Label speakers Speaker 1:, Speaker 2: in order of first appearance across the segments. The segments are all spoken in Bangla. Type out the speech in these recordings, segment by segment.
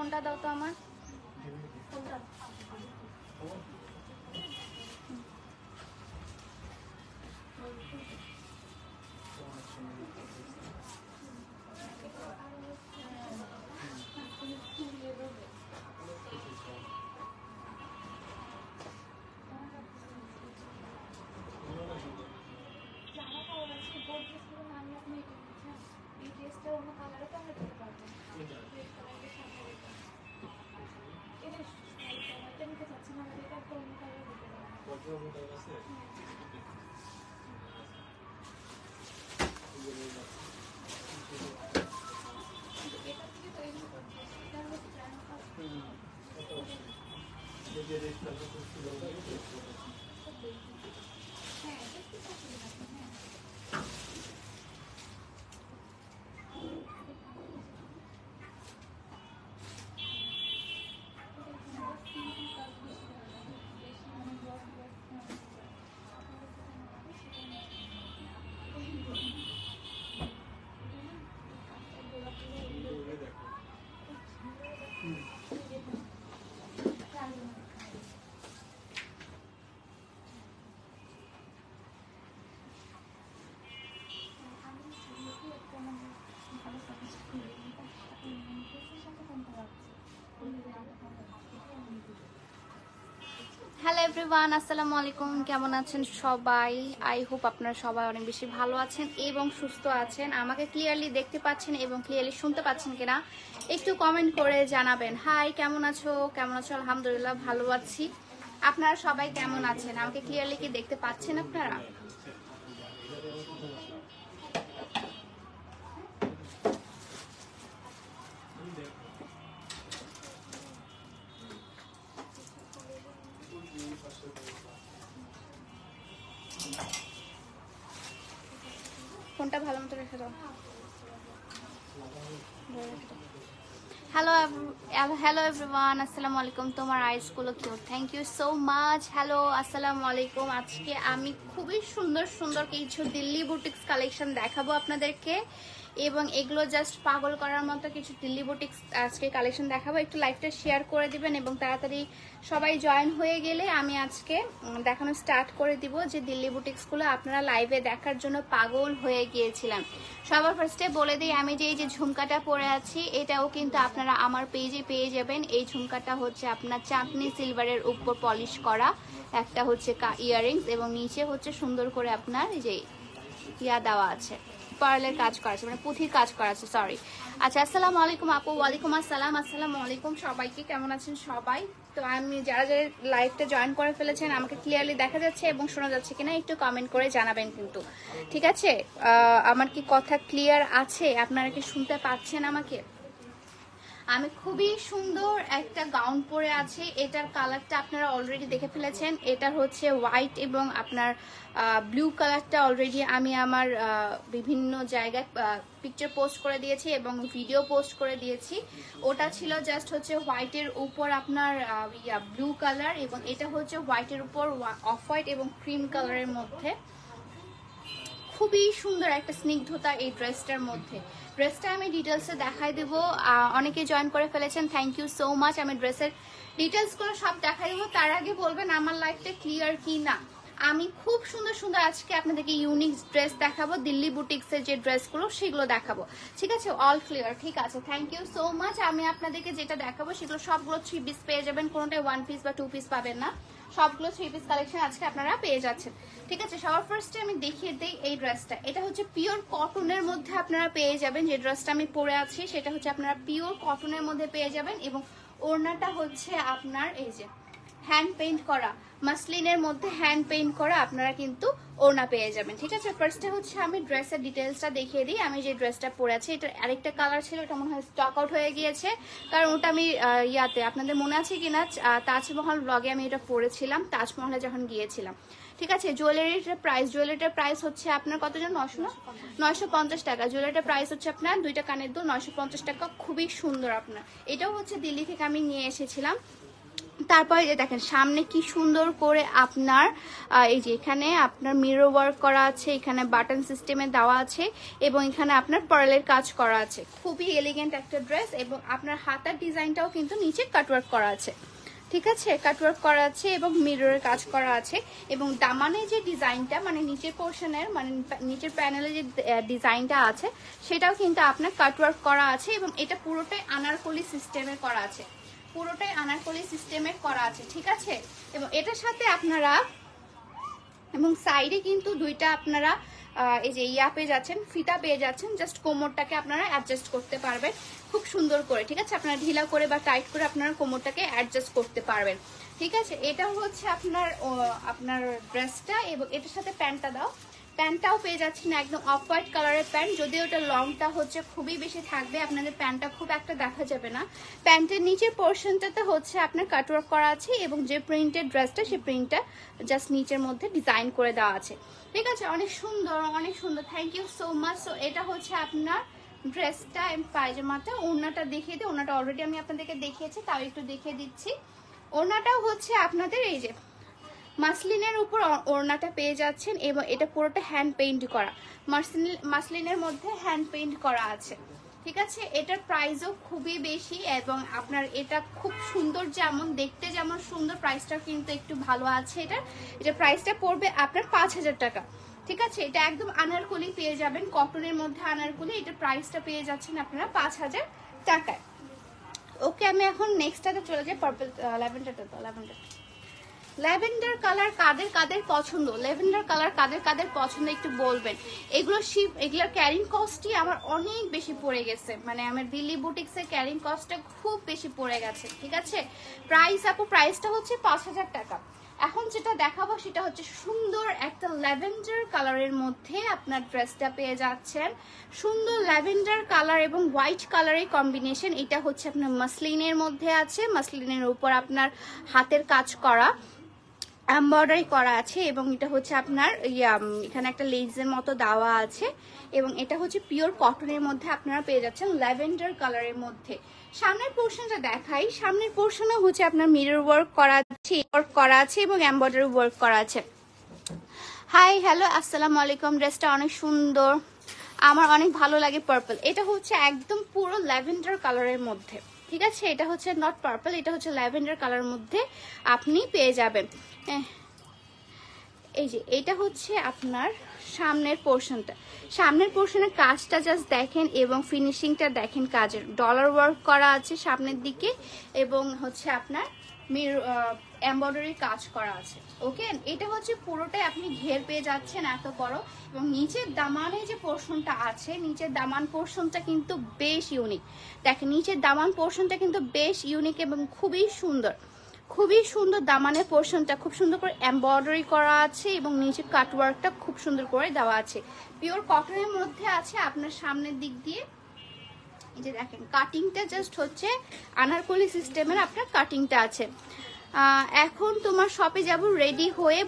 Speaker 1: ফোনটা দাও তো আমার। হ্যালো এভরিওয়ান, আসসালামু আলাইকুম। কেমন আছেন সবাই? আই হোপ আপনারা সবাই অনেক বেশি ভালো আছেন এবং সুস্থ আছেন। আমাকে ক্লিয়ারলি দেখতে পাচ্ছেন এবং ক্লিয়ারলি শুনতে পাচ্ছেন কিনা একটু কমেন্ট করে জানাবেন। হাই, কেমন আছো? কেমন আছো? আলহামদুলিল্লাহ ভালো আছি। আপনারা সবাই কেমন আছেন? আমাকে ক্লিয়ারলি কি দেখতে পাচ্ছেন আপনারা? ফোনটা ভালো মতো রেখে দাও। হ্যালো এভরিওয়ান, আসসালামু আলাইকুম। তোমার আইসগুলো cute, thank you so much. Hello, আসসালামু আলাইকুম। আজকে আমি খুবই সুন্দর সুন্দর কিছু দিল্লি বুটিক্স কালেকশন দেখাবো আপনাদেরকে এবং এগুলো জাস্ট পাগল করার মতো কিছু দিল্লি বুটিক্স আজকে কালেকশন দেখাবো। একটু লাইভটা শেয়ার করে দিবেন এবং তাড়াতাড়ি সবাই জয়েন হয়ে গেলে আমি আজকে দেখানো স্টার্ট করে দিব যে দিল্লি বুটিক্সগুলো আপনারা লাইভে দেখার জন্য পাগল হয়ে গিয়েছিলাম। সবার ফার্স্টে বলে দিই, আমি যে এই যে ঝুমকাটা পরে আছি এটাও কিন্তু আপনারা আমার পেজে পেয়ে যাবেন। এই ঝুমকাটা হচ্ছে আপনার চাঁদনি সিলভারের উপর পলিশ করা, একটা হচ্ছে ইয়াররিংস এবং নিচে হচ্ছে সুন্দর করে আপনার এই যে ইয়া দেওয়া আছে, পার্লের কাজ করা আছে, মানে পুঁথির কাজ করা আছে, সরি। আচ্ছা, আসসালামু আলাইকুম আপু। ওয়ালাইকুম আসসালাম। আসসালামু আলাইকুম সবাইকে, কেমন আছেন সবাই? তো আমি যারা যারা লাইভটা জয়েন করে ফেলেছেন আমাকে ক্লিয়ারলি দেখা যাচ্ছে এবং শোনা যাচ্ছে কিনা একটু কমেন্ট করে জানাবেন কিন্তু, ঠিক আছে? আমার কি কথা ক্লিয়ার আছে? আপনারা কি শুনতে পাচ্ছেন আমাকে? আমি খুবই সুন্দর একটা গাউন পরে আছি। এটার কালারটা আপনারা অলরেডি দেখে ফেলেছেন। এটার হচ্ছে হোয়াইট এবং আপনার ব্লু কালারটা অলরেডি আমি আমার বিভিন্ন জায়গায় পিকচার পোস্ট করে দিয়েছি এবং ভিডিও পোস্ট করে দিয়েছি। ওটা ছিল জাস্ট হচ্ছে হোয়াইটের উপর আপনার ব্লু কালার এবং এটা হচ্ছে হোয়াইটের উপর অফ হোয়াইট এবং ক্রিম কালারের মধ্যে। খুবই সুন্দর একটা স্নিগ্ধতা এই ড্রেসটার মধ্যে। ড্রেসটা আমি ডিটেলসে দেখাই দেবো। অনেকে জয়েন করে ফেলেছেন, থ্যাংক ইউ সো মাচ। আমি ড্রেসের ডিটেলসগুলো সব দেখাই দেবো। তার আগে বলবেন আমার লাইফটা ক্লিয়ার কি না। আমি খুব সুন্দর সুন্দর আজকে আপনাদেরকে ইউনিক ড্রেস দেখাবো, দিল্লি বুটিক্সের যে ড্রেসগুলো সেগুলো দেখাবো, ঠিক আছে? অল ক্লিয়ার, ঠিক আছে, থ্যাংক ইউ সো মাচ। আমি আপনাদেরকে যেটা দেখাবো সেগুলো সবগুলো 3 পিস পেয়ে যাবেন, কোনোটাই 1 পিস বা 2 পিস পাবেন না, সবগুলো 3 পিস কালেকশন আজকে আপনারা পেয়ে যাচ্ছেন, ঠিক আছে? সবার ফার্স্টে আমি দেখিয়ে দিই এই ড্রেসটা। এটা হচ্ছে পিওর কটনের মধ্যে আপনারা পেয়ে যাবেন। যে ড্রেসটা আমি পরে আছি সেটা হচ্ছে আপনারা পিওর কটনের মধ্যে পেয়ে যাবেন এবং ওড়নাটা হচ্ছে আপনার এই যে হ্যান্ড পেইন্ট করা, মাসলিনের মধ্যে হ্যান্ড পেইন্ট করা আপনারা কিন্তু ওড়না পেয়ে যাবেন, ঠিক আছে? ফার্স্টে হচ্ছে আমি ড্রেসের ডিটেলসটা দেখিয়ে দিই। আমি যে ড্রেসটা পরে আছি এটার আরেকটা কালার ছিল, এটা মনে হয় স্টক আউট হয়ে গিয়েছে, কারণ ওটা আমি ইয়াতে আপনাদের মনে আছে কিনা তাজমহল ব্লগে আমি এটা পরেছিলাম, তাজমহলে যখন গিয়েছিলাম, ঠিক আছে? জুয়েলারিটার প্রাইস হচ্ছে আপনার কত জন? 950 টাকা। জুয়েলারিটার প্রাইস হচ্ছে আপনার দুইটা কানের দুল 950 টাকা। খুবই সুন্দর আপনার। এটাও হচ্ছে দিল্লি থেকে আমি নিয়ে এসেছিলাম। তারপরে যে দেখেন সামনে কি সুন্দর করে আপনার এই যে এখানে আপনার মিরর ওয়ার্ক করা আছে, এখানে বাটন সিস্টেমে দেওয়া আছে এবং এখানে আপনার পার্লের কাজ করা আছে। খুবই এলিগেন্ট একটা ড্রেস এবং আপনার হাতার ডিজাইনটাও কিন্তু নিচে কাটওয়ার্ক করা আছে, ঠিক আছে, কাটওয়ার্ক করা আছে এবং মিররের কাজ করা আছে। এবং দামানে যে ডিজাইনটা মানে নিচের পোর্শনের মানে নিচের প্যানেলে যে ডিজাইনটা আছে সেটাও কিন্তু আপনার কাটওয়ার্ক করা আছে এবং এটা পুরোটাই আনারকলি সিস্টেমে করা আছে, পুরোটাই আনারকলি সিস্টেমে করা আছে, ঠিক আছে। এবং এটার সাথে আপনারা এবং সাইডে কিন্তু দুইটা আপনারা এই যে ইয়া পেয়ে যাচ্ছেন, ফিতা পেয়ে যাচ্ছেন, জাস্ট কোমরটাকে আপনারা অ্যাডজাস্ট করতে পারবেন খুব সুন্দর করে, ঠিক আছে। আপনারা ঢিলা করে বা টাইট করে আপনারা কোমরটাকে অ্যাডজাস্ট করতে পারবেন, ঠিক আছে। এটা হচ্ছে আপনার ড্রেসটা এবং এটার সাথে প্যান্টটা দাও, প্যান্টটাও পেয়ে যাচ্ছেন একদম অফ হোয়াইট কালারের প্যান্ট, যদিও ওটা লংটা হচ্ছে খুবই বেশি থাকবে, আপনাদের প্যান্টটা খুব একটা দেখা যাবে না। প্যান্টের নিচের পোর্শনটাতে হচ্ছে আপনার কাটওয়ার্ক করা আছে এবং যে প্রিন্টেড ড্রেসটা সেই প্রিন্টটা জাস্ট নিচের মধ্যে ডিজাইন করে দেওয়া আছে, ঠিক আছে। অনেক সুন্দর, অনেক সুন্দর, thank you so much. So এটা হচ্ছে আপনার ড্রেসটা এবং পায়জামাটা। ওড়নাটা দেখিয়ে দিই, ওড়নাটা অলরেডি আমি আপনাদেরকে দেখিয়েছি, তাও একটু দেখিয়ে দিচ্ছি। ওড়নাটাও হচ্ছে আপনাদের এই যে মাসলিনের উপর ওড়নাটা পেয়ে যাচ্ছেন এবং এটা পুরোটা হ্যান্ড পেইন্ট করা, মাসলিনের মধ্যে হ্যান্ড পেইন্ট করা আছে, ঠিক আছে। এটার প্রাইসও খুবই বেশি এবং আপনার এটা খুব সুন্দর, যেমন দেখতে যেমন সুন্দর, প্রাইসটা কিন্তু একটু ভালো আছে। এটা প্রাইসটা পড়বে আপনার 5000 টাকা, ঠিক আছে। এটা একদম আনারকলি পেয়ে যাবেন, কটনের মধ্যে আনারকলি, এটার প্রাইসটা পেয়ে যাচ্ছেন আপনারা 5000 টাকায়। ওকে, আমি এখন নেক্সটটাতে চলে যাই, পার্পল ল্যাভেন্ডার কালার কাদের কাদের পছন্দ, ল্যাভেন্ডার কালার কাদের কাদের পছন্দ একটু বলবেন। এগুলোর ক্যারিং কস্টই আমার অনেক বেশি পড়ে গেছে, মানে আমার দিল্লি বুটিক্সের ক্যারিং কস্টটা খুব বেশি পড়ে গেছে, ঠিক আছে। প্রাইসটা হচ্ছে 5000 টাকা। এখন যেটা দেখাবো সেটা হচ্ছে সুন্দর একটা ল্যাভেন্ডার কালারের মধ্যে আপনার ড্রেসটা পেয়ে যাচ্ছেন, সুন্দর ল্যাভেন্ডার কালার এবং হোয়াইট কালারের কম্বিনেশন। এটা হচ্ছে আপনার মাসলিনের মধ্যে আছে, মাসলিনের উপর আপনার হাতের কাজ করা, এমব্রয়ডারি করা আছে এবং এটা হচ্ছে আপনার এখানে একটা লেজের মতো দেওয়া আছে এবং এটা হচ্ছে পিওর কটনের মধ্যে আপনারা পেয়ে যাচ্ছেন ল্যাভেন্ডার কালারের মধ্যে। সামনের পোর্শনটা দেখাই, সামনের পোর্শনে হচ্ছে আপনার মিরর ওয়ার্ক করা আছে এবং এমব্রয়ডারি ওয়ার্ক করা আছে। হাই হ্যালো আসসালামু আলাইকুম। ড্রেসটা অনেক সুন্দর, আমার অনেক ভালো লাগে পার্পল। এটা হচ্ছে একদম পুরো ল্যাভেন্ডার কালারের মধ্যে, ঠিক আছে। এটা হচ্ছে নট পার্পল, এটা হচ্ছে ল্যাভেন্ডার কালারের মধ্যে আপনি পেয়ে যাবেন। এই যে এটা হচ্ছে আপনার সামনের পোর্শনটা, সামনের পোর্শনের কাজটা জাস্ট দেখেন এবং ফিনিশিংটা দেখেন, কাজের ডলার ওয়ার্ক করা আছে সামনের দিকে এবং হচ্ছে আপনার এমব্রয়ডারি কাজ করা আছে, ওকে। এটা হচ্ছে পুরোটাই আপনি ঘের পেয়ে যাচ্ছেন এত বড় এবং নিচের দামানে যে পোর্শনটা আছে, নিচের দামান পোর্শনটা কিন্তু বেশ ইউনিক। দেখেন নিচের দামান পোর্শনটা কিন্তু বেশ ইউনিক এবং খুবই সুন্দর, খুবই সুন্দর। দামানের পোর্শনটা খুব সুন্দর করে এমব্রয়ডারি করা আছে এবং নিচে কাটওয়ার্কটা খুব সুন্দর করে দেওয়া আছে, পিওর কটনের মধ্যে আছে। আপনার সামনের দিক দিয়ে এই যে দেখেন কাটিংটা জাস্ট হচ্ছে আনারকলি সিস্টেমের আপনার কাটিংটা আছে। এখন তোমার শপে যাব, রেডি হয়ে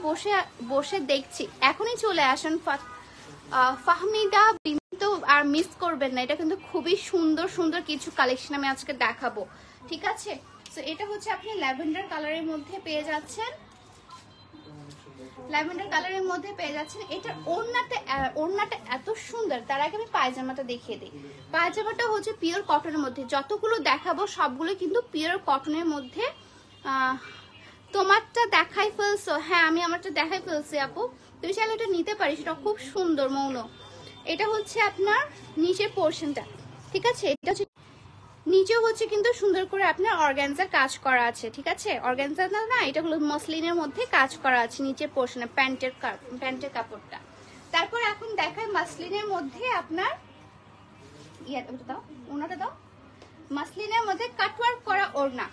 Speaker 1: বসে দেখছি, এখনই চলে আসেন ফাহমিদা। কিন্তু আর মিস করবেন না, এটা কিন্তু খুবই সুন্দর সুন্দর কিছু কালেকশন আমি আজকে দেখাবো, ঠিক আছে। তো এটা হচ্ছে আপনি ল্যাভেন্ডার কালারের মধ্যে পেয়ে যাচ্ছেন, ল্যাভেন্ডার কালারের মধ্যে পেয়ে যাচ্ছেন। এটার ওড়নাটা এত সুন্দর। তার আগে আমি পায়জামাটা দেখিয়ে দিই। পায়জামাটা হচ্ছে পিওর কটনের মধ্যে, যতগুলো দেখাবো সবগুলো কিন্তু পিওর কটনের মধ্যে। তোমারটা দেখাই ফেলছো? হ্যাঁ আমি আমারটা দেখাই ফেলছি আপু, তুমি চাইলে এটা নিতে পারিস, এটা খুব সুন্দর মৌন। এটা হচ্ছে আপনার নিচের পোর্শনটা, ঠিক আছে। এটা হচ্ছে নিচেও হচ্ছে কিন্তু সুন্দর করে আপনার অর্গানজার কাজ করা আছে, ঠিক আছে। অর্গানজা না, এটা হলো মসলিনের মধ্যে কাজ করা আছে নিচের পোর্শনে, প্যান্টের কাপড়টা। তারপর এখন দেখায় মাসলিনের মধ্যে আপনার ওনাটা দাও, মাসলিনের মধ্যে কাটওয়ার্ক করা ওড়না,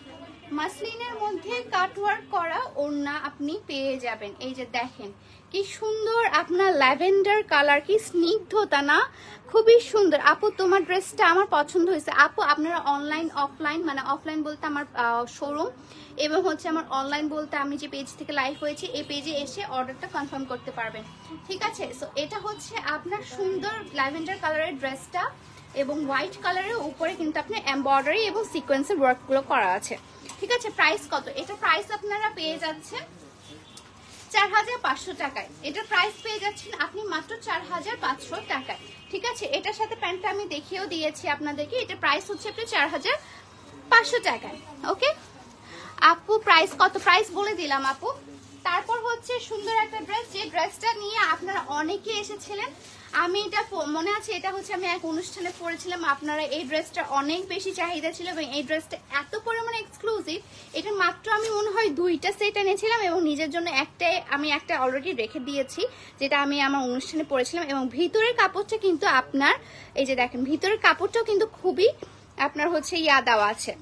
Speaker 1: মাসলিনের মধ্যে কাটওয়ার্ক করা ওড়না আপনি পেয়ে যাবেন। এই যে দেখেন কি সুন্দর আপনার ল্যাভেন্ডার কালার, কি স্নিগ্ধতা না, খুবই সুন্দর। আপু তোমার ড্রেসটা আমার পছন্দ হয়েছে। আপু আপনারা অনলাইন অফলাইন, মানে অফলাইন বলতে আমার শোরুম এবং হচ্ছে আমার অনলাইন বলতে আমি যে পেজ থেকে লাইভ হয়েছে এই পেজে এসে অর্ডারটা কনফার্ম করতে পারবেন, ঠিক আছে। সো এটা হচ্ছে আপনার সুন্দর ল্যাভেন্ডার কালারের ড্রেসটা এবং হোয়াইট কালারের উপরে কিন্তু আপনার এমব্রয়ডারি এবং সিকোয়েন্সের ওয়ার্কগুলো করা আছে, ঠিক আছে, প্রাইস কত? এটা প্রাইস আপনারা পেয়ে যাচ্ছেন 4500 টাকায়। এটার প্রাইস পেয়ে যাচ্ছেন আপনি মাত্র 4500 টাকায়। ঠিক আছে, এটার সাথে প্যান্টটা আমি দেখিয়েও দিয়েছি আপনাদেরকে। এটা প্রাইস হচ্ছে আপনি 4500 টাকায়। ওকে আপু, প্রাইস কত? প্রাইস বলে দিলাম আপু। তারপর হচ্ছে সুন্দর একটা ড্রেস, যে ড্রেসটা নিয়ে আপনারা অনেকে এসেছিলেন। আমি এটা মনে আছে, এটা হচ্ছে আমি এক অনুষ্ঠানে পরেছিলাম। আপনারা এই ড্রেসটা অনেক বেশি চাহিদা ছিল এবং এই ড্রেসটা এত পরিমাণে এক্সক্লুসিভ। এটা মাত্র আমি মনে হয় 2টা সেট এনেছিলাম এবং নিজের জন্য আমি একটা অলরেডি রেখে দিয়েছি, যেটা আমি আমার অনুষ্ঠানে পরেছিলাম। এবং ভিতরের কাপড়টা কিন্তু আপনার এই যে দেখেন, ভিতরের কাপড়টাও কিন্তু খুবই আপনার হচ্ছে দেওয়া আছে,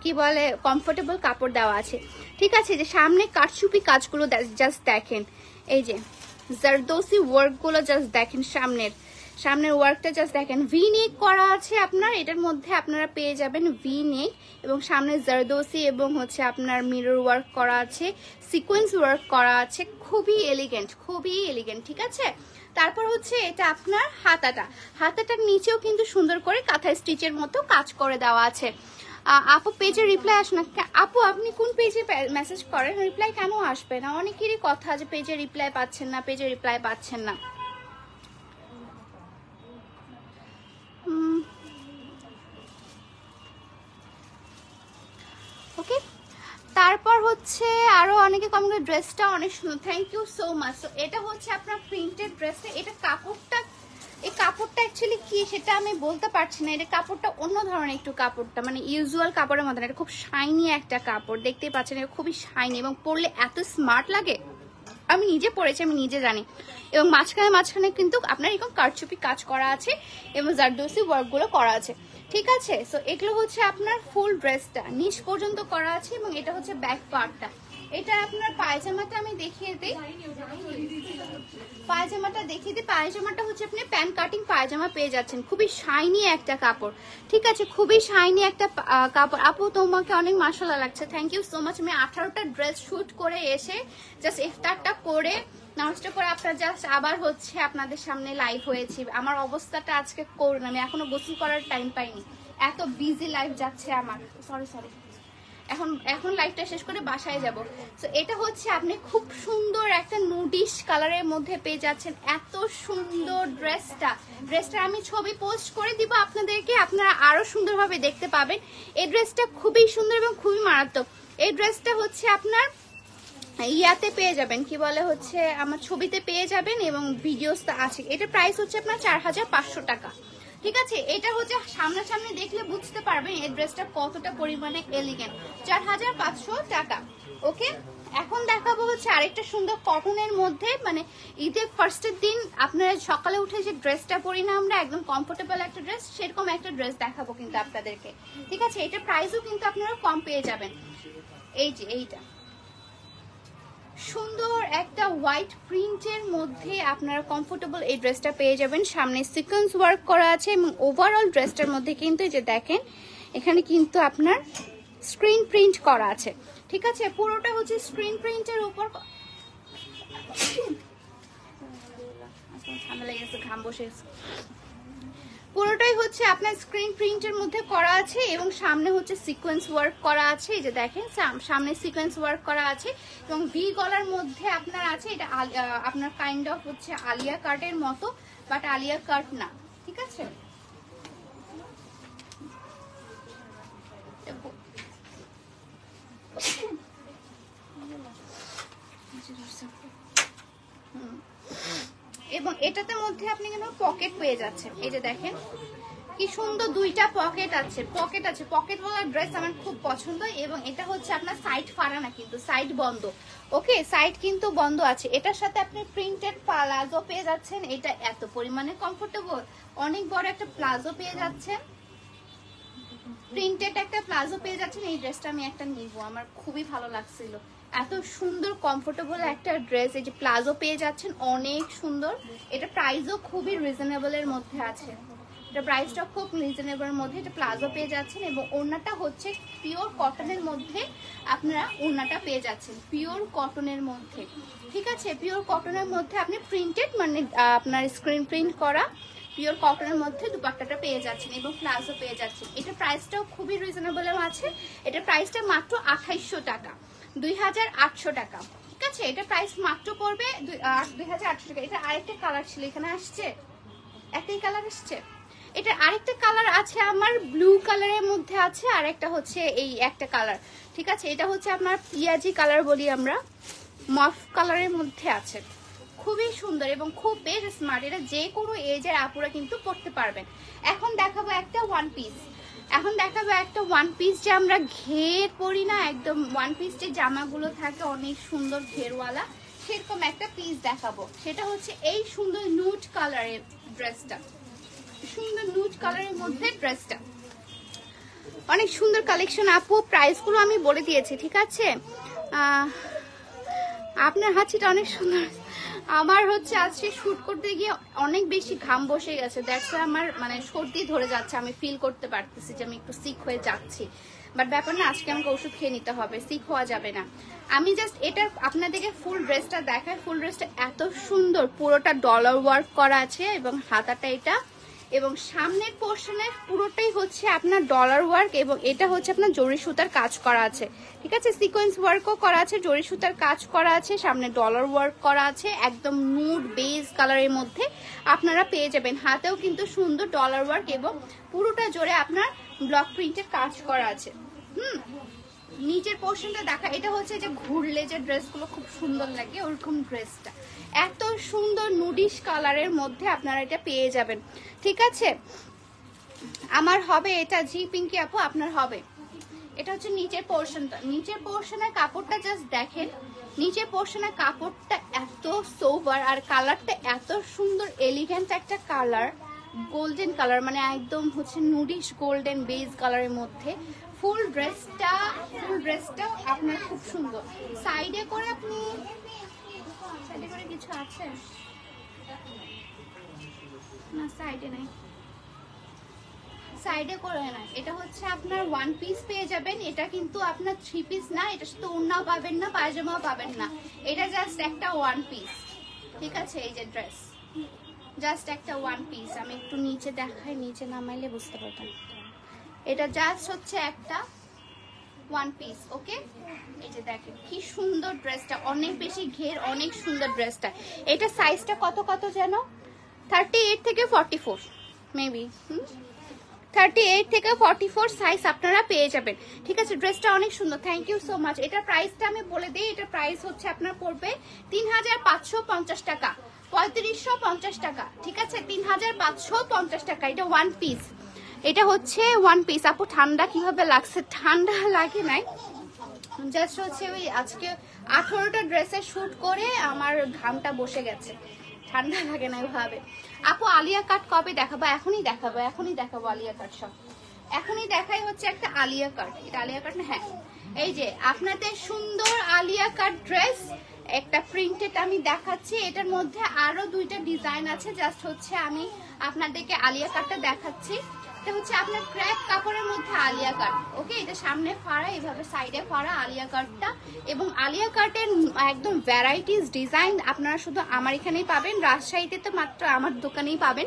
Speaker 1: কি বলে, কমফোর্টেবল কাপড় দেওয়া আছে। ঠিক আছে, যে সামনে কারচুপি কাজগুলো জাস্ট দেখেন, এই যে জারদোসি ওয়ার্কগুলো জাস্ট দেখেন, সামনের ওয়ার্কটা জাস্ট দেখেন। ভি নেক করা আছে আপনার, এটার মধ্যে আপনারা পেয়ে যাবেন ভি নেক এবং সামনে জারদোসি এবং হচ্ছে আপনার মিরর ওয়ার্ক করা আছে, সিকোয়েন্স ওয়ার্ক করা আছে, খুবই এলিগেন্ট, খুবই এলিগেন্ট। ঠিক আছে, তারপর হচ্ছে এটা আপনার হাতাটার নিচেও কিন্তু সুন্দর করে কাঁথা স্টিচের মতো কাজ করে দেওয়া আছে। আপু পেজে রিপ্লাই আসে না। আপু আপনি কোন পেজে মেসেজ করেন, রিপ্লাই কেন আসবে না? অনেকেরই কথা যে পেজে রিপ্লাই পাচ্ছেন না, পেজে রিপ্লাই পাচ্ছেন না। ওকে, তারপর হচ্ছে আরো অনেকে কমেন্ট, ড্রেসটা অনেক সুন্দর, থ্যাংক ইউ সো মাচ। তো এটা হচ্ছে আপনার প্রিন্টেড ড্রেসটা। এটা কাপড়টা, এই কাপড়টা অ্যাকচুয়ালি কি সেটা আমি বলতে পারছি না। এটা কাপড়টা অন্য ধরনের একটু, কাপড়টা মানে ইউজুয়াল কাপড়ের মতো না, এটা খুব শাইনি একটা কাপড়, দেখতেই পাচ্ছেন এটা খুবই শাইনি এবং পরলে এত স্মার্ট লাগে। আমি নিজে পরেছি, আমি নিজে জানি। এবং মাঝখানে কিন্তু আপনার এরকম কারচুপি কাজ করা আছে এবং জারদোসি ওয়ার্কগুলো করা আছে। ঠিক আছে, সো এগুলো হচ্ছে আপনার ফুল ড্রেসটা নিচ পর্যন্ত করা আছে এবং এটা হচ্ছে ব্যাক পার্টটা। এটা আপনার পায়জামাটা আমি দেখিয়ে দিই, পায়জামাটা হচ্ছে আপনি প্যান কাটিং পায়জামা পেয়ে যাচ্ছেন, খুবই শাইনি একটা কাপড়। ঠিক আছে, খুবই শাইনি একটা কাপড়। আপু তোমাকে অনেক মাশাআল্লাহ লাগছে, থ্যাংক ইউ সো মাচ। আমি 18টা ড্রেস শুট করে এসে জাস্ট ইফতারটা করে নামাজটা করে আপনার জাস্ট আবার হচ্ছে আপনাদের সামনে লাইভ হয়েছি। আমার অবস্থাটা আজকে করুন, আমি এখনো গোসল করার টাইম পাইনি, এত বিজি লাইফ যাচ্ছে আমার। সরি, এখন লাইভটা শেষ করে বাসায় যাব। তো এটা হচ্ছে আপনি খুব সুন্দর একটা নুডিশ কালারের মধ্যে পেয়ে যাচ্ছেন, এত সুন্দর ড্রেসটা আমি ছবি পোস্ট করে দিব আপনাদেরকে, আপনারা আরো সুন্দরভাবে দেখতে পাবেন। এই ড্রেসটা খুবই সুন্দর এবং খুবই মারাত্মক। এই ড্রেসটা হচ্ছে আপনার ইয়াতে পেয়ে যাবেন, কি বলে হচ্ছে আমার ছবিতে পেয়ে যাবেন এবং ভিডিওসটা আছে। এটা প্রাইস হচ্ছে আপনার 4500 টাকা। ঠিক আছে, এটা হচ্ছে সামনাসামনি দেখলে বুঝতে পারবেন এই ড্রেসটা কতটা পরিমাণে এলিগেন্ট। 4500 টাকা। ওকে, এখন দেখাবো হচ্ছে আরেকটা সুন্দর কটনের মধ্যে, মানে ঈদের ফার্স্টের দিন আপনারা সকালে উঠে যে ড্রেসটা পরি না আমরা, একদম কমফোর্টেবল একটা ড্রেস, সেরকম একটা ড্রেস দেখাবো কিন্তু আপনাদেরকে। ঠিক আছে, এটা প্রাইসও কিন্তু আপনারা কম পেয়ে যাবেন। এই যে এইটা সুন্দর একটা হোয়াইট প্রিন্টের মধ্যে আপনারা কমফোর্টেবল এই ড্রেসটা পেয়ে যাবেন। সামনে সিকোয়েন্স ওয়ার্ক করা আছে এবং ওভারঅল ড্রেসটার মধ্যে কিন্তু এই যে দেখেন, এখানে কিন্তু আপনার স্ক্রিন প্রিন্ট করা আছে। ঠিক আছে, পুরোটা হচ্ছে স্ক্রিন প্রিন্টের উপর, ঠান্ডা লেগেছে, ঘাম বসে গেছে। পুরোটাই হচ্ছে আপনার স্ক্রিন প্রিন্টের মধ্যে করা আছে এবং সামনে হচ্ছে সিকোয়েন্স ওয়ার্ক করা আছে। এই যে দেখেন সামনে সিকোয়েন্স ওয়ার্ক করা আছে এবং ভি গলার মধ্যে আপনার আছে। এটা আপনার কাইন্ড অফ হচ্ছে আলিয়া কাটের মতো, বাট আলিয়া কাট না। ঠিক আছে, এবং এটাতে মধ্যে আপনি কিন্তু পকেট পেয়ে যাচ্ছেন। এই যে দেখেন কি সুন্দর, 2টা পকেট আছে। পকেটওয়ালা ড্রেস আমার খুব পছন্দ। এবং এটা হচ্ছে আপনার সাইড ফাড়া না, কিন্তু সাইড বন্ধ। ওকে, সাইড কিন্তু বন্ধ আছে। এটার সাথে আপনি প্রিন্টেড প্লাজো পেয়ে যাচ্ছেন। এটা এত পরিমাণে কমফোর্টেবল, অনেক বড় একটা প্লাজো পেয়ে যাচ্ছেন, প্রিন্টেড একটা প্লাজো পেয়ে যাচ্ছেন। এই ড্রেসটা আমি একটা নিব, আমার খুবই ভালো লাগছিল, এত সুন্দর কমফোর্টেবল একটা ড্রেস। এই যে প্লাজো পেয়ে যাচ্ছেন, অনেক সুন্দর। এটা প্রাইসও খুবই রিজনেবলের মধ্যে আছে, এটা প্রাইসটা খুব রিজনেবলের মধ্যে। এটা প্লাজো পেয়ে যাচ্ছেন এবং ওড়নাটা হচ্ছে পিওর কটনের মধ্যে আপনারা ওড়নাটা পেয়ে যাচ্ছেন, পিওর কটনের মধ্যে। ঠিক আছে, পিওর কটনের মধ্যে আপনি প্রিন্টেড মানে আপনার স্ক্রিন প্রিন্ট করা পিওর কটনের মধ্যে দুপাট্টাটা পেয়ে যাচ্ছেন এবং প্লাজো পেয়ে যাচ্ছেন। এটা প্রাইসটাও খুবই রিজনেবল আছে। এটা প্রাইসটা মাত্র 2800 টাকা, 2800 টাকা। ঠিক আছে, এটা প্রাইস মাত্র পড়বে 2800 টাকা। এটা আরেকটা কালার ছিল, এখানে আসছে একটাই কালার আসছে। এটা আরেকটা কালার আছে আমার ব্লু কালারের মধ্যে আছে, আর একটা হচ্ছে এই একটা কালার। ঠিক আছে, এটা হচ্ছে আপনার পিয়াজি কালার বলি আমরা, মফ কালারের মধ্যে আছে। খুবই সুন্দর এবং খুব বেশ স্মার্ট। এটা যে কোনো এজের আপুরা কিন্তু পড়তে পারবেন। এখন দেখাবো একটা ওয়ান পিস। যে আমরা ঘের পরি না, একদম ওয়ান পিস যে জামাগুলো থাকে অনেক সুন্দর ঘেরওয়ালা, সেরকম একটা পিস দেখাবো। সেটা হচ্ছে এই সুন্দর নুড কালারের ড্রেসটা, সুন্দর নুড কালারের মধ্যে ড্রেসটা। অনেক সুন্দর কালেকশন আপু। প্রাইসগুলো আমি বলে দিয়েছি। ঠিক আছে, আপনার হাঁচিটা অনেক সুন্দর। আমার হচ্ছে আজকে শুট করতে গিয়ে অনেক বেশি ঘাম বসে গেছে, দ্যাটস ওয়াই আমার মানে সর্দি ধরে যাচ্ছে। আমি ফিল করতে পারতেছি যে আমি একটু সিক হয়ে যাচ্ছি, বাট ব্যাপার না, আজকে আমাকে ওষুধ খেয়ে নিতে হবে, সিক হওয়া যাবে না। আমি জাস্ট এটা আপনাদেরকে ফুল ড্রেসটা দেখাই। ফুল ড্রেসটা এত সুন্দর, পুরোটা ডলার ওয়ার্ক করা আছে এবং হাতাটা এটা, এবং সামনের পোর্শনে পুরোটাই হচ্ছে আপনার ডলার ওয়ার্ক, এবং এটা হচ্ছে আপনার জরি সুতার কাজ করা আছে। ঠিক আছে, সিকোয়েন্স ওয়ার্কও করা আছে, জরি সুতার কাজ করা আছে, সামনে ডলার ওয়ার্ক করা আছে, একদম নুড বেজ কালারের মধ্যে আপনারা পেয়ে যাবেন। হাতেও কিন্তু সুন্দর ডলার ওয়ার্ক এবং পুরোটা জোরে আপনার ব্লক প্রিন্টের কাজ করা আছে। নিচের পোর্শনটা দেখা, এটা হচ্ছে যে ঘুরলে যে ড্রেসগুলো খুব সুন্দর লাগে ওরকম ড্রেসটা, এত সুন্দর নুডিশ কালারের মধ্যে আপনারা এটা পেয়ে যাবেন। ঠিক আছে, আমার হবে এটা। জি পিঙ্কি আপু, আপনার হবে। এটা হচ্ছে নিচের পোর্শনটা। নিচের পোর্শনের কাপড়টা জাস্ট দেখেন, নিচের পোর্শনের কাপড়টা এত সোবার আর কালারটা এত সুন্দর এলিগেন্ট একটা কালার, গোল্ডেন কালার, মানে একদম হচ্ছে নুডিশ গোল্ডেন বেজ কালারের মধ্যে ফুল ড্রেসটা আপনার খুব সুন্দর। সাইডে করে আপনি সাইডে করে কিছু আছে না, সাইডে নাই, সাইডে করে না। এটা হচ্ছে আপনার ওয়ান পিস পেয়ে যাবেন। এটা কিন্তু আপনার থ্রি পিস না, এটা শুধু ওড়নাও পাবেন না, পায়জামাও পাবেন না, এটা জাস্ট একটা ওয়ান পিস। ঠিক আছে, এই যে ড্রেস জাস্ট একটা ওয়ান পিস। আমি একটু নিচে দেখাই, নিচে নামাইলে বুঝতে পারবেন। এটা জাস্ট হচ্ছে একটা ওয়ান পিস। ওকে, এই যে দেখেন কি সুন্দর ড্রেসটা, অনেক বেশি ঘের, অনেক সুন্দর ড্রেসটা। এটা সাইজটা কত যেন 38 থেকে 44 মেবি, 38 থেকে 44 সাইজ আপনারা পেয়ে যাবেন। ঠিক আছে, ড্রেসটা অনেক সুন্দর। Thank you so much. এটার প্রাইসটা আমি বলে দিই। এটার প্রাইস হচ্ছে আপনার পড়বে 3550 টাকা, 3550 টাকা। ঠিক আছে, 3550 টাকা। এটা ওয়ান পিস, এটা হচ্ছে ওয়ান পিস। আপু ঠান্ডা কিভাবে লাগছে? ঠান্ডা লাগে নাই, জাস্ট হচ্ছে ওই আজকে 18টা ড্রেসে শুট করে আমার ঘামটা বসে গেছে, ঠান্ডা লাগে না ওইভাবে। আপু আলিয়া কাট কবে দেখাবো? এখনই দেখাবো আলিয়া কাট সব এখনই দেখাই। হচ্ছে একটা আলিয়া কাট, এটা আলিয়া কাট না? হ্যাঁ, এই যে আপনাদের সুন্দর আলিয়া কাট ড্রেস একটা প্রিন্টেড আমি দেখাচ্ছি। এটার মধ্যে আরো দুইটা ডিজাইন আছে, জাস্ট হচ্ছে আমি আপনাদেরকে আলিয়া কাটটা দেখাচ্ছি। এটা হচ্ছে আপনার ক্র্যাপ কাপড়ের মধ্যে আলিয়া কাট। ওকে, এটা সামনে ফাড়া, এইভাবে সাইডে ফাড়া আলিয়া কাটটা, এবং আলিয়া কাটের একদম ভ্যারাইটিস ডিজাইন আপনারা শুধু আমার এখানেই পাবেন, রাজশাহীতে তো মাত্র আমার দোকানেই পাবেন।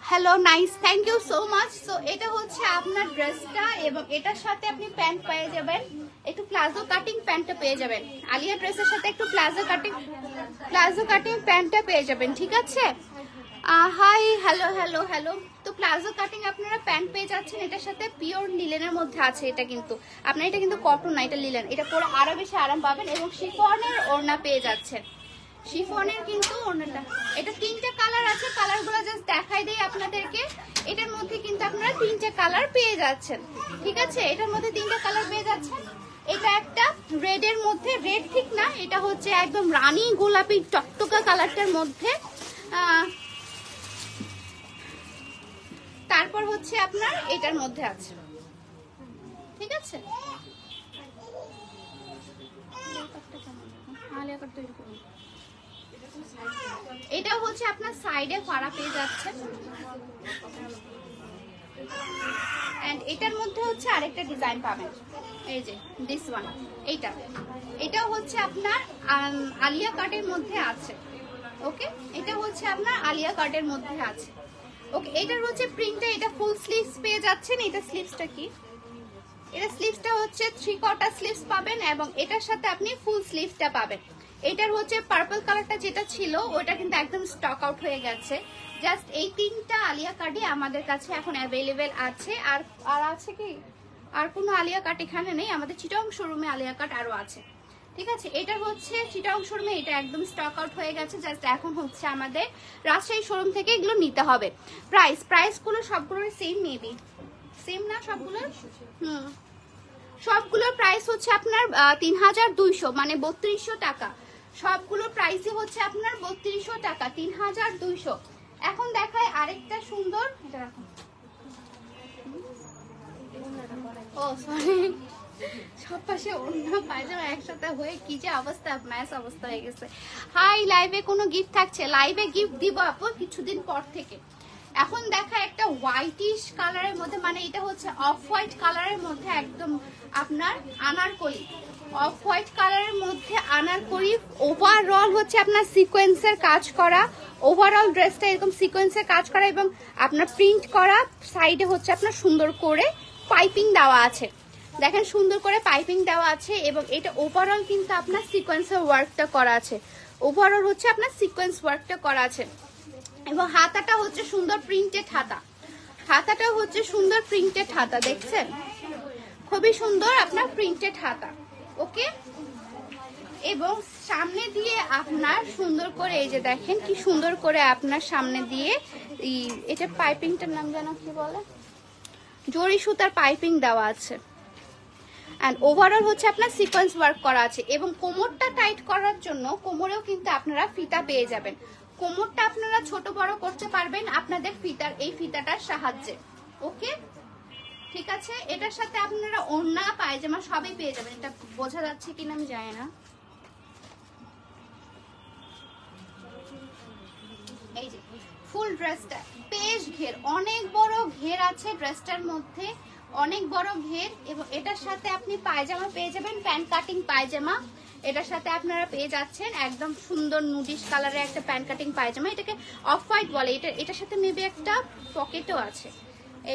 Speaker 1: Hello, nice, thank you so much. So এটা হচ্ছে আপনার ড্রেসটা, এবং এটার সাথে আপনি প্যান্ট পেয়ে যাবেন, একটু প্লাজো কাটিং প্যান্টটা পেয়ে যাবেন। আলিয়া ড্রেসের সাথে একটু প্লাজো কাটিং প্যান্টটা পেয়ে যাবেন। ঠিক আছে, হাই, হ্যালো। তো প্লাজো কাটিং আপনারা প্যান্ট পেয়ে যাচ্ছেন, এটার সাথে পিওর লিলেনের মধ্যে আছে। এটা কিন্তু আপনার, এটা কিন্তু কটন না, এটা লিলেন। এটা পরে আরো বেশি আরাম পাবেন, এবং শিফনের ওড়না পেয়ে যাচ্ছেন। শিফনের কিন্তু ওড়নাটা, এটা 3টে কালার আছে, কালারগুলো জাস্ট দেখাই দেই আপনাদেরকে। এটার মধ্যে কিন্তু আপনারা 3টে কালার পেয়ে যাচ্ছেন। ঠিক আছে, এটার মধ্যে 3টে কালার পেয়ে যাচ্ছেন। এটা একটা রেড এর মধ্যে, রেড ঠিক না, এটা হচ্ছে একদম রানী গোলাপি টকটকা কালারটার মধ্যে। তারপর হচ্ছে আপনার এটার মধ্যে আছে। ঠিক আছে, এটা হচ্ছে আপনার সাইডে ফাড়া পেয়ে যাচ্ছে, এন্ড এটার মধ্যে হচ্ছে আরেকটা ডিজাইন পাবেন, এই যে দিস ওয়ান। এটাও হচ্ছে আপনার আলিয়া কাটের মধ্যে আছে। ওকে, এটা হচ্ছে আপনার আলিয়া কাটের মধ্যে আছে। ওকে, এটার হচ্ছে প্রিন্টটা, এটা ফুল স্লিভস পেয়ে যাচ্ছেন। এটা স্লিভসটা কি, এটা স্লিভসটা হচ্ছে 3/4 স্লিভস পাবেন এবং এটার সাথে আপনি ফুল স্লিভসটা পাবেন। এটার হচ্ছে পার্পল কালারটা যেটা ছিল ওটা কিন্তু একদম স্টক আউট হয়ে গেছে। জাস্ট এই 3টা আলিয়া কাটই আমাদের কাছে এখন অ্যাভেলেবেল আছে। আর আর আছে কি, আর কোনো আলিয়া কাট এখানে নেই, আমাদের চিটং শোরুমে আলিয়া কাট আরো আছে। ঠিক আছে, এটা হচ্ছে চিটং শোরুমে, এটা একদম স্টক আউট হয়ে গেছে। জাস্ট এখন হচ্ছে আমাদের রাজশাহী শোরুম থেকে এগুলো নিতে হবে। প্রাইসগুলো সবগুলোর সেম, মেবি সেম না সবগুলোর? সবগুলোর প্রাইস হচ্ছে আপনার 3200, মানে 3200 টাকা। সবগুলোর প্রাইসই হচ্ছে আপনার 3200 টাকা, 3200। এখন দেখায় আরেকটা সুন্দর, এটা রাখো। ও সরি, সব পাশে অন্য পায়জামা একসাথে হয়ে কি যে অবস্থা, ম্যাচ অবস্থা হয়ে গেছে। হাই, লাইভে কোনো গিফট থাকছে? লাইভে গিফট দিব আপু কিছুদিন পর থেকে। এখন দেখা একটা হোয়াইটিশ কালারের মধ্যে, মানে এটা হচ্ছে অফ হোয়াইট কালারের মধ্যে একদম আপনার আনারকলি, অফ হোয়াইট কালারের মধ্যে আনারকলি। ওভারঅল হচ্ছে আপনার সিকোয়েন্সের কাজ করা, ওভারঅল ড্রেসটা এরকম সিকোয়েন্সের কাজ করা এবং আপনার প্রিন্ট করা। সাইডে হচ্ছে আপনার সুন্দর করে পাইপিং দেওয়া আছে, দেখেন সুন্দর করে পাইপিং দেওয়া আছে। এবং এটা ওভারঅল কিন্তু আপনার সিকোয়েন্সের ওয়ার্কটা করা আছে, ওভারঅল হচ্ছে আপনার সিকোয়েন্স ওয়ার্কটা করা আছে। এবং হাতাটা হচ্ছে সুন্দর প্রিন্টেড হাতা, হাতাটাও হচ্ছে সুন্দর প্রিন্টেড হাতা, দেখছেন খুবই সুন্দর আপনার প্রিন্টেড হাতা। ওকে, এবং সামনে দিয়ে আপনার সুন্দর করে এই যে দেখেন কি সুন্দর করে আপনার সামনে দিয়ে এটা পাইপিংটার নাম যেন কি বলে, জরি সুতার পাইপিং দেওয়া আছে। এন্ড ওভারঅল হচ্ছে আপনার সিকোয়েন্স ওয়ার্ক করা আছে। এবং কোমরটা টাইট করার জন্য কোমরেও কিন্তু আপনারা ফিতা পেয়ে যাবেন। কোমরটা আপনারা ছোট বড় করতে পারবেন আপনাদের ফিতার, এই ফিতাটার সাহায্যে। ওকে, ঠিক আছে, এটার সাথে আপনারা ওড়না পায়জামা সবই পেয়ে যাবেন। এটা বোঝা যাচ্ছে কিনা আমি জানি না। এই যে ফুল ড্রেসটা পেশ ঘের, অনেক বড় ঘের আছে ড্রেসটার মধ্যে, অনেক বড় ঘের। এবং এটার সাথে আপনি পায়জামা পেয়ে যাবেন, প্যান্ট কাটিং পায়জামা। এটার সাথে আপনারা পেয়ে যাচ্ছেন একদম সুন্দর নুডিশ কালারের একটা প্যান্ট কাটিং পায়জামা, এটাকে অফ হোয়াইট বলে। এটার সাথে মেবি একটা পকেটও আছে,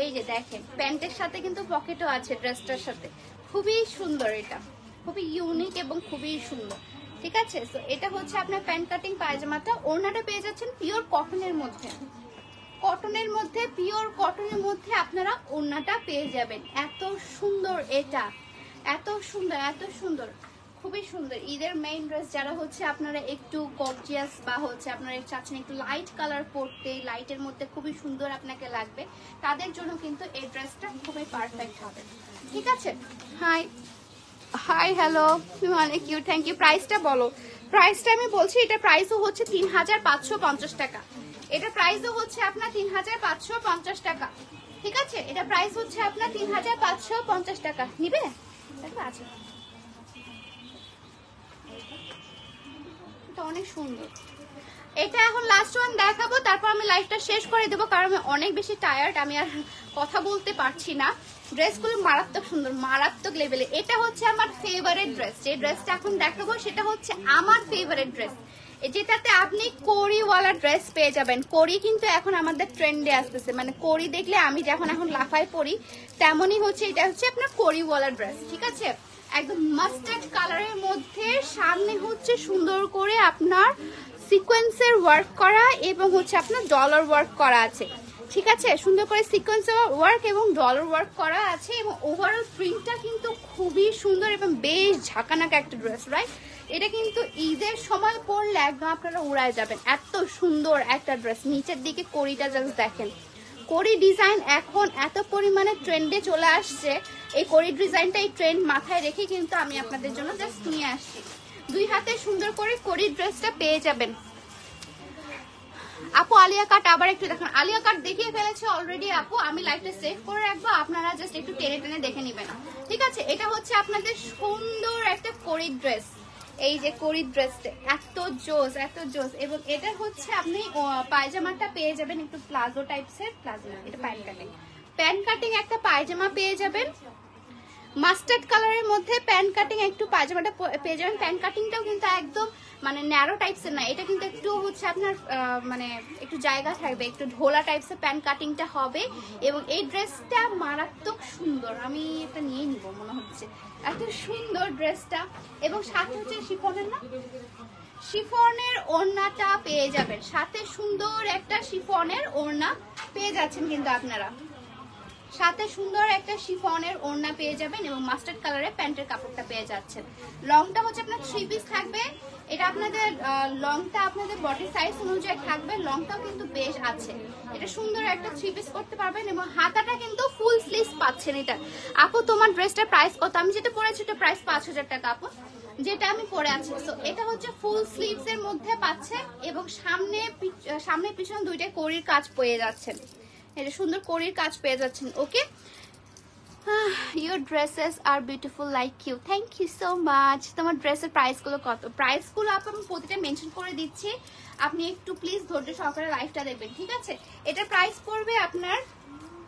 Speaker 1: এই যে দেখেন প্যান্টের সাথে কিন্তু পকেটও আছে ড্রেসটার সাথে। খুবই সুন্দর, এটা খুবই ইউনিক এবং খুবই সুন্দর। ঠিক আছে, তো এটা হচ্ছে আপনার প্যান্ট কাটিং পায়জামাটা। ওড়নাটা পেয়ে যাচ্ছেন পিওর কটনের মধ্যে, কটনের মধ্যে, পিওর কটনের মধ্যে আপনারা ওড়নাটা পেয়ে যাবেন। এত সুন্দর, এটা এত সুন্দর, এত সুন্দর, খুবই সুন্দর। ঈদের মেইন ড্রেস যারা হচ্ছে আপনারা একটু গর্জিয়াস বা হচ্ছে আপনারা চাচ্ছেন একটু লাইট কালার পরতে, লাইটের মধ্যে খুবই সুন্দর আপনাকে লাগবে, তাদের জন্য কিন্তু এই ড্রেসটা খুবই পারফেক্ট হবে। ঠিক আছে, হাই হাই হ্যালো, তুমি অনেক কিউট, থ্যাংক ইউ। প্রাইসটা বলো। প্রাইসটা আমি বলছি, এটা প্রাইসও হচ্ছে 3550 টাকা। এটা প্রাইসও হচ্ছে আপনার 3550 টাকা। ঠিক আছে, এটা প্রাইস হচ্ছে আপনার 3550 টাকা। নিবে আছে, এটা অনেক সুন্দর। এটা এখন লাস্ট ওয়ান দেখাবো, তারপর আমি লাইভটা শেষ করে দেবো, কারণ আমি অনেক বেশি টায়ার্ড, আমি আর কথা বলতে পারছি না। ড্রেসগুলো মারাত্মক সুন্দর, মারাত্মক লেভেলে। এটা হচ্ছে আমার ফেভারিট ড্রেস, যে ড্রেসটা এখন দেখাবো সেটা হচ্ছে আমার ফেভারিট ড্রেস, যেটাতে আপনি কড়িওয়ালা ড্রেস পেয়ে যাবেন। কড়ি কিন্তু এখন আমাদের ট্রেন্ডে আসতেছে, মানে কড়ি দেখলে আমি যখন এখন লাফাই পড়ি তেমনই হচ্ছে। এটা হচ্ছে আপনার কড়িওয়ালা ড্রেস, ঠিক আছে, একদম মাস্টার্ড কালারের মধ্যে, সামনে হচ্ছে সুন্দর করে আপনার সিকোয়েন্সের ওয়ার্ক করা এবং হচ্ছে আপনার ডলার ওয়ার্ক করা আছে। ঠিক আছে, সুন্দর করে সিকোয়েন্সের ওয়ার্ক এবং ডলার ওয়ার্ক করা আছে। এবং ওভারঅল প্রিন্টটা কিন্তু খুবই সুন্দর এবং বেশ ঝাঁকানাকা একটা ড্রেস, রাইট? এটা কিন্তু ঈদের সময় পরলে একদম আপনারা উড়ায় যাবেন, এত সুন্দর একটা ড্রেস। নিচের দিকে কড়িটা জাস্ট দেখেন, কড়ি ডিজাইন এখন এত পরিমাণে ট্রেন্ডে চলে আসছে। এই কড়ি ডিজাইনটা, এই ট্রেন্ড মাথায় রেখে কিন্তু আমি আপনাদের জন্য জাস্ট নিয়ে আসছি। দুই হাতে সুন্দর করে কড়ি ড্রেসটা পেয়ে যাবেন। আপু আলিয়া কাট আবার একটু দেখুন, আলিয়া কাট দেখিয়ে ফেলেছে অলরেডি আপু, আমি লাইভটা সেভ করে রাখবো, আপনারা জাস্ট একটু টেনে টেনে দেখে নেবেন। ঠিক আছে, এটা হচ্ছে আপনাদের সুন্দর একটা কড়ি ড্রেস। এই যে কড়ি ড্রেসটা এত জোস, এত জোস। এবং এটা হচ্ছে আপনি পায়জামাটা পেয়ে যাবেন একটু প্লাজো টাইপসের, প্লাজো এটা প্যান্ট কাটিং, প্যান্ট কাটিং একটা পায়জামা পেয়ে যাবেন। মাস্টার্ড কালারের মধ্যে প্যান্ট কাটিং একটু পায়জামাটা পেয়ে যাবেন। প্যান্ট কাটিংটাও কিন্তু একদম মানে ন্যারো টাইপসের না, এটা কিন্তু একটু হচ্ছে আপনার মানে একটু জায়গা থাকবে, একটু ঢোলা টাইপসের প্যান্ট কাটিংটা হবে। এবং এই ড্রেসটা মারাত্মক সুন্দর, আমি এটা নিয়ে নিব মনে হচ্ছে, এত সুন্দর ড্রেসটা। এবং সাথে হচ্ছে শিফনের না, শিফনের ওড়নাটা পেয়ে যাবেন, সাথে সুন্দর একটা শিফনের ওড়না পেয়ে যাচ্ছেন কিন্তু আপনারা, সাথে সুন্দর একটা শিফনের ওড়না পেয়ে যাবেন এবং মাস্টার্ড কালারের প্যান্টের কাপড়টা পেয়ে যাচ্ছেন। লংটা হচ্ছে আপনার 3 পিস থাকবে, এটা আপনাদের লংটা আপনাদের বডি সাইজ অনুযায়ী থাকবে, লংটাও কিন্তু বেশ আছে। এটা সুন্দর একটা 3 পিস করতে পারবেন এবং হাতাটা কিন্তু ফুল স্লিভস পাচ্ছেন। এটা আপু তোমার ড্রেসটার প্রাইস কত? আমি যেটা পরেছি এটা প্রাইস 5000 টাকা আপু, যেটা আমি পরে আছি। সো এটা হচ্ছে ফুল স্লিভস এর মধ্যে পাচ্ছেন এবং সামনে পিছনে দুইটাই কড়ির কাজ পেয়ে যাচ্ছেন, এটা সুন্দর কড়ির কাজ পেয়ে যাচ্ছেন। Okay, your dresses are beautiful like you, thank you so much. তোমার ড্রেসের প্রাইসগুলো কত? প্রাইসগুলো আমি প্রতিটা মেনশন করে দিচ্ছি, আপনি একটু প্লিজ ধৈর্য সহকারে লাইভটা দেখবেন, ঠিক আছে? এটার প্রাইস পড়বে আপনার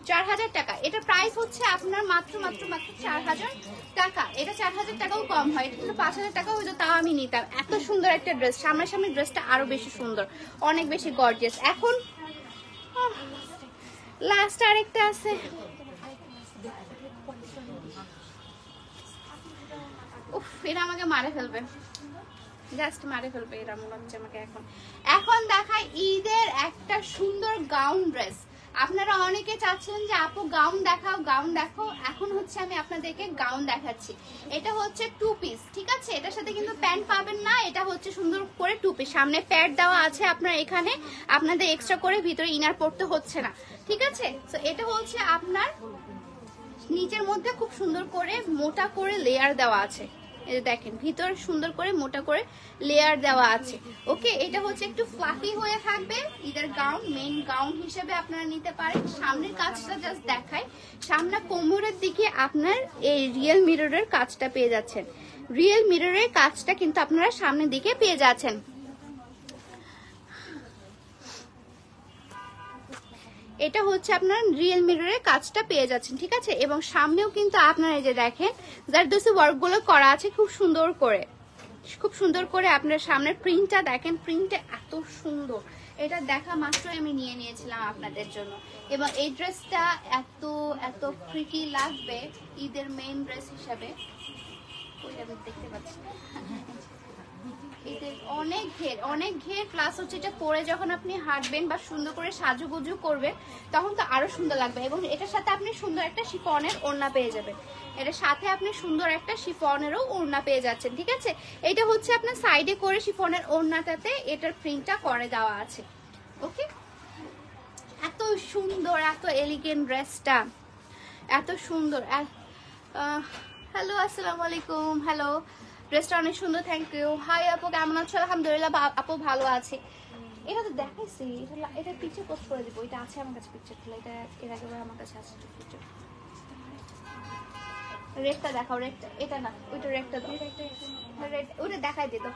Speaker 1: 4000 টাকা। এটা প্রাইস হচ্ছে আপনার মাত্র 4000 টাকা। এটা 4000 টাকাও কম হয়, এটা কিন্তু 5000 টাকা হয়তো তাও আমি নিতাম। এত সুন্দর একটা ড্রেস, সামনাসামনি ড্রেসটা আরো বেশি সুন্দর, অনেক বেশি গর্জিয়াস। এখন লাস্ট আরেকটা আছে, উফ এটা আমাকে মারে ফেলবে, জাস্ট মারে ফেলবে এরা মনে হচ্ছে আমাকে। এখন দেখাই ঈদের একটা সুন্দর গাউন ড্রেস। আপনারা অনেকে চাচ্ছিলেন যে আপু গাউন দেখাও, গাউন দেখো, এখন হচ্ছে আমি আপনাদেরকে গাউন দেখাচ্ছি। এটা হচ্ছে 2 পিস, ঠিক আছে? এটার সাথে কিন্তু প্যান্ট পাবেন না, এটা হচ্ছে সুন্দর করে 2 পিস, সামনে প্যাড দেওয়া আছে আপনার এখানে, আপনাদের এক্সট্রা করে ভিতরে ইনার পড়তে হচ্ছে না, ঠিক আছে? তো এটা হচ্ছে আপনার নিচের মধ্যে খুব সুন্দর করে মোটা করে লেয়ার দেওয়া আছে, এই যে দেখেন ভিতরে সুন্দর করে মোটা করে লেয়ার দেওয়া আছে। ওকে, এটা হচ্ছে একটু ফ্লাফি হয়ে থাকবে, ঈদের গাউন, মেইন গাউন হিসেবে আপনারা নিতে পারেন। সামনের কাজটা জাস্ট দেখাই, সামনে কোমরের দিকে আপনার এই রিয়েল মিররের কাজটা পেয়ে যাচ্ছেন, রিয়েল মিররের কাজটা কিন্তু আপনারা সামনের দিকে পেয়ে যাচ্ছেন। এটা হচ্ছে আপনার রিয়েল মিররের কাজটা পেয়ে যাচ্ছেন, ঠিক আছে? এবং সামনেও কিন্তু আপনারা এই যে দেখেন জারদোসি ওয়ার্কগুলো করা আছে খুব সুন্দর করে, খুব সুন্দর করে। আপনার সামনের প্রিন্টটা দেখেন, প্রিন্টটা এত সুন্দর, এটা দেখা মাত্রই আমি নিয়ে নিয়েছিলাম আপনাদের জন্য। এবং এই ড্রেসটা এত এত প্রিটি লাগবে ঈদের মেইন ড্রেস হিসাবে, ওইটা দেখতে পাচ্ছি অনেক ঘের প্লাস হচ্ছে এটা পরে যখন আপনি হাঁটবেন বা সুন্দর করে সাজুগুজু করবেন তখন তো আরো সুন্দর লাগবে। এবং এটার সাথে আপনি সুন্দর একটা শিফনের ওড়না পেয়ে যাবেন, এটার সাথে আপনি সুন্দর একটা শিফনেরও ওড়না পেয়ে যাচ্ছেন, ঠিক আছে? এটা হচ্ছে আপনার সাইডে করে শিফনের ওড়নাটাতে এটার প্রিন্টটা করে দেওয়া আছে। ওকে, এত সুন্দর, এত এলিগেন্ট ড্রেসটা, এত সুন্দর। হ্যালো, আসসালামু আলাইকুম। হ্যালো, ড্রেসটা অনেক সুন্দর, থ্যাংক ইউ। হাই আপু, কেমন আছো? আলহামদুলিল্লাহ আপু ভালো আছে। এটা তো দেখাইছি, এটা পিকচার পোস্ট করে দিব, এটা আছে আমার কাছে পিকচারগুলো, এটা এর আগে আমার কাছে আছে পিকচার। রেডটা দেখাও, রেডটা, এটা না ওইটা, রেডটা দাও, রেড ওইটা দেখাই দিত,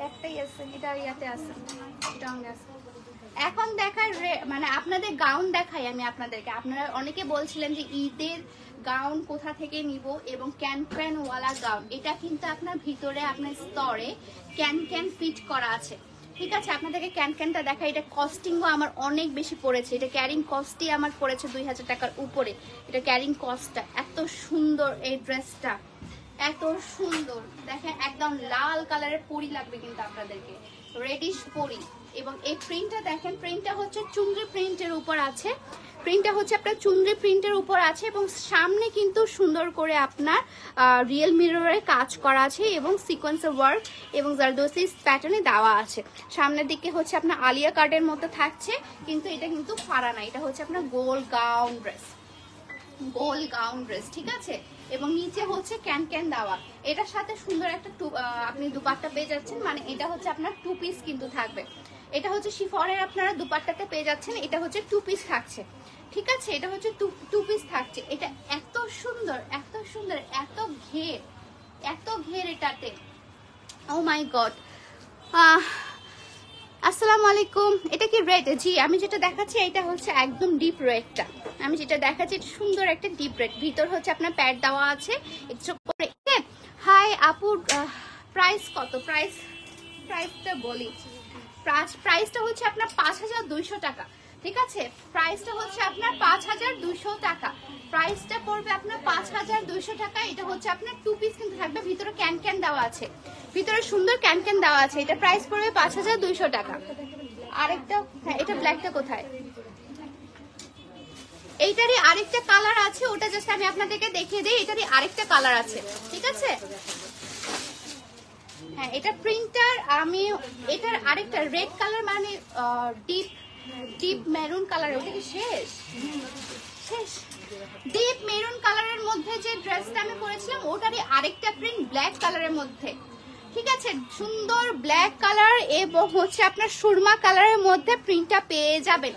Speaker 1: একটাই আছে, এটা ইয়াতে আছে, এটা অঙ্গে আছে। এখন দেখার মানে আপনাদের গাউন দেখাই আমি আপনাদেরকে। আপনারা অনেকে বলছিলেন যে ঈদের গাউন কোথা থেকে নিব, এবং ক্যান ওয়ালা গাউন, এটা কিন্তু আপনার ভিতরে আপনার স্তরে ক্যান ফিট করা আছে, ঠিক আছে? আপনাদেরকে ক্যানটা দেখা, এটা কস্টিংও আমার অনেক বেশি পড়েছে, এটা ক্যারিং কস্টই আমার পড়েছে 2000 টাকার উপরে, এটা ক্যারিং কস্টটা। এত সুন্দর এই ড্রেসটা, এত সুন্দর দেখেন, একদম লাল কালারের পরি লাগবে কিন্তু আপনাদেরকে, রেডিশ পরি। এবং এই প্রিন্টটা দেখেন, প্রিন্টটা হচ্ছে চুনরি প্রিন্টের উপর আছে, প্রিন্টটা হচ্ছে আপনার চুনরি প্রিন্টের উপর আছে এবং সামনে কিন্তু সুন্দর করে আপনার রিয়েল মিররের কাজ করা আছে এবং সিকোয়েন্সের ওয়ার্ক এবং জারদোসি প্যাটার্নে দেওয়া আছে। সামনের দিকে হচ্ছে আপনার আলিয়া কাটের মতো থাকছে, কিন্তু এটা কিন্তু ফাড়া না, এটা হচ্ছে আপনার গোল গাউন ড্রেস, গোল গাউন ড্রেস, ঠিক আছে? এবং নিচে হচ্ছে ক্যান দেওয়া, এটার সাথে সুন্দর একটা আপনি দুপাট্টা পেয়ে যাচ্ছেন, মানে এটা হচ্ছে আপনার 2 পিস কিন্তু থাকবে। এটা হচ্ছে শিফনের আপনারা দুপাট্টাতে পেয়ে যাচ্ছেন, এটা হচ্ছে 2 পিস থাকছে, ঠিক আছে? এটা হচ্ছে 2 পিস থাকছে। এটা এত সুন্দর, এত সুন্দর, এত ঘের এটাতে, ও মাই গড। আসসালামু আসসালামু আলাইকুম। এটা কি রেড? জি, আমি যেটা দেখাচ্ছি এটা হচ্ছে একদম ডিপ রেডটা। আমি যেটা দেখাচ্ছি এটা সুন্দর একটা ডিপ রেড, ভিতর হচ্ছে আপনার প্যাড দেওয়া আছে একটু করে। হাই আপু, প্রাইস কত? প্রাইসটা বলি। প্রাইসটা হচ্ছে আপনার 5200 টাকা। ঠিক আছে, প্রাইসটা হচ্ছে আপনার 5200 টাকা। প্রাইসটা পড়বে আপনার 5200 টাকা। এটা হচ্ছে আপনার 2 পিস কিন্তু থাকবে, ভিতরে ক্যান দেওয়া আছে, ভিতরে সুন্দর ক্যান দেওয়া আছে। এটা প্রাইস পড়বে 5200 টাকা। আরেকটা, হ্যাঁ এটা ব্ল্যাকটা কোথায়? এইটারই আরেকটা কালার আছে, ওটা জাস্ট আমি আপনাদেরকে দেখিয়ে দিই। এটারই আরেকটা কালার আছে, ঠিক আছে। হ্যাঁ এটা প্রিন্টার। আমি এটার আরেকটা রেড কালার, মানে ডিপ মেরুন কালার। ওটা কি শেষ ডিপ মেরুন কালারের মধ্যে যে ড্রেসটা আমি পরেছিলাম ওটারই আরেকটা প্রিন্ট ব্ল্যাক কালারের মধ্যে। ঠিক আছে, সুন্দর ব্ল্যাক কালার এবং হচ্ছে আপনার সুরমা কালারের মধ্যে প্রিন্টটা পেয়ে যাবেন।